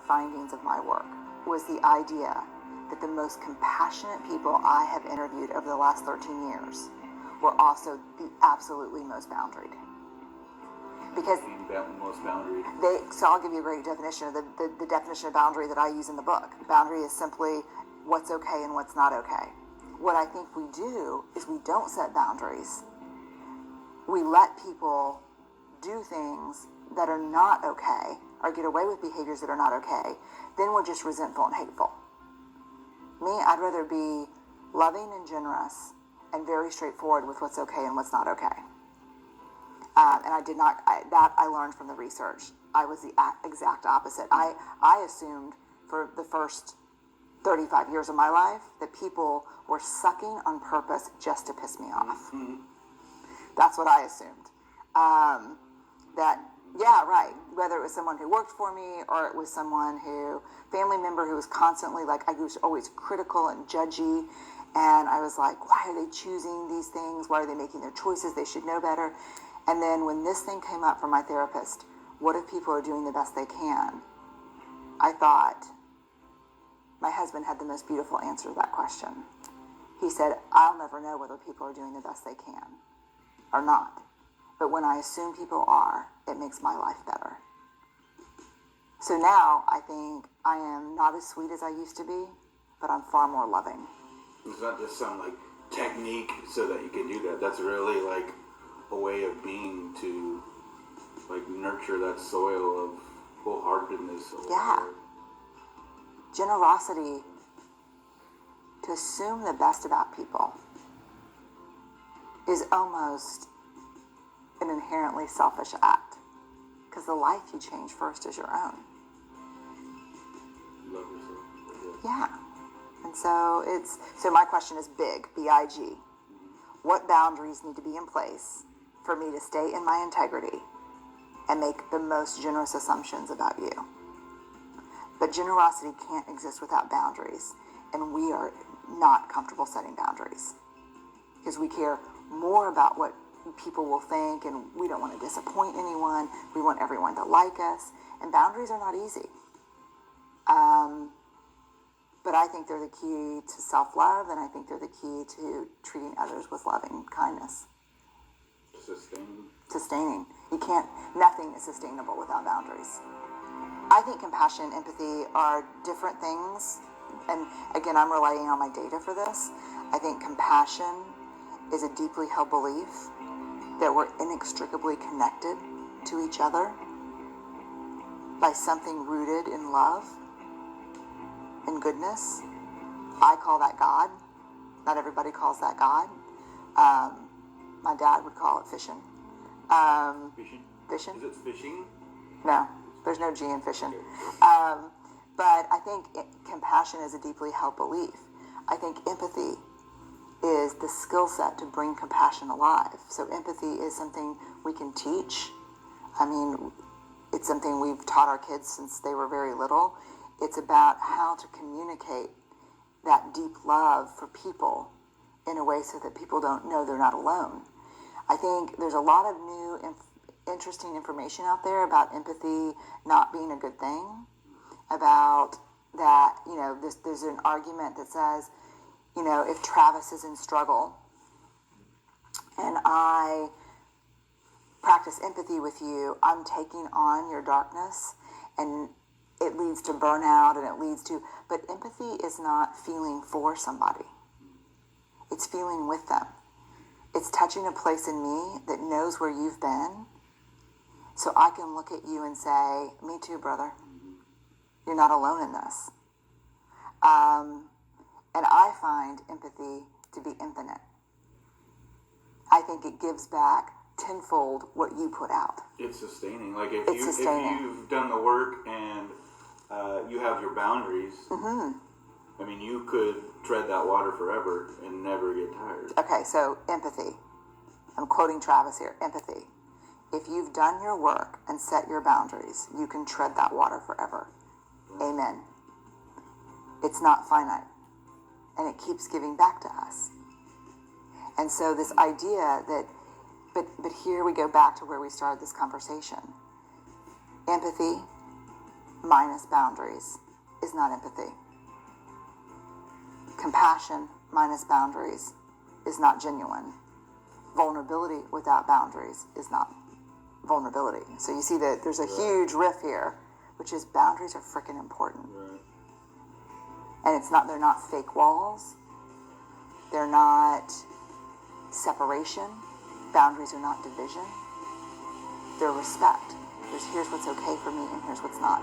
findings of my work was the idea that the most compassionate people I have interviewed over the last 13 years were also the absolutely most boundaried. Because most boundary. So I'll give you a great definition of the definition of boundary that I use in the book. Boundary is simply what's okay and what's not okay. What I think we do is we don't set boundaries. We let people do things that are not okay or get away with behaviors that are not okay. Then we're just resentful and hateful. Me, I'd rather be loving and generous and very straightforward with what's okay and what's not okay. And I learned from the research. I was the exact opposite. I assumed for the first 35 years of my life that people were sucking on purpose just to piss me off. Mm-hmm. That's what I assumed. Whether it was someone who worked for me or it was family member who was constantly I was always critical and judgy. And I was like, why are they choosing these things? Why are they making their choices? They should know better. And then when this thing came up from my therapist, what if people are doing the best they can? I thought, my husband had the most beautiful answer to that question. He said, I'll never know whether people are doing the best they can or not. But when I assume people are, it makes my life better. So now I think I am not as sweet as I used to be, but I'm far more loving. It's not just some technique so that you can do that. That's really a way of being to nurture that soil of wholeheartedness. Yeah. Generosity, to assume the best about people, is almost an inherently selfish act, because the life you change first is your own. Love yourself. Yeah. And so my question is big, B-I-G. What boundaries need to be in place for me to stay in my integrity and make the most generous assumptions about you? But generosity can't exist without boundaries, and we are not comfortable setting boundaries because we care more about what people will think, and we don't want to disappoint anyone. We want everyone to like us, and boundaries are not easy. But I think they're the key to self-love, and I think they're the key to treating others with loving kindness. Sustaining. Nothing is sustainable without boundaries. I think compassion and empathy are different things. And again, I'm relying on my data for this. I think compassion is a deeply held belief that we're inextricably connected to each other by something rooted in love and goodness. I call that God. Not everybody calls that God. My dad would call it fishing. Fishing? Fishing? Is it fishing? No, there's no G in fishing. But I think compassion is a deeply held belief. I think empathy is the skill set to bring compassion alive. So empathy is something we can teach. I mean, it's something we've taught our kids since they were very little. It's about how to communicate that deep love for people in a way so that people don't know they're not alone. I think there's a lot of new interesting information out there about empathy not being a good thing, about that, there's an argument that says, if Travis is in struggle and I practice empathy with you, I'm taking on your darkness, and it leads to burnout, and but empathy is not feeling for somebody. It's feeling with them. It's touching a place in me that knows where you've been, so I can look at you and say, me too, brother. You're not alone in this. And I find empathy to be infinite. I think it gives back tenfold what you put out. It's sustaining. If you've done the work and you have your boundaries, mm-hmm. I mean, you could tread that water forever and never get tired. Okay, so empathy. I'm quoting Travis here. Empathy. If you've done your work and set your boundaries, you can tread that water forever. Right. Amen. It's not finite. And it keeps giving back to us. And so this idea that, but here we go back to where we started this conversation. Empathy minus boundaries is not empathy. Compassion minus boundaries is not genuine. Vulnerability without boundaries is not vulnerability. So you see that there's a huge riff here, which is boundaries are freaking important. Right. And they're not fake walls. They're not separation. Boundaries are not division. They're respect. Here's what's okay for me and here's what's not.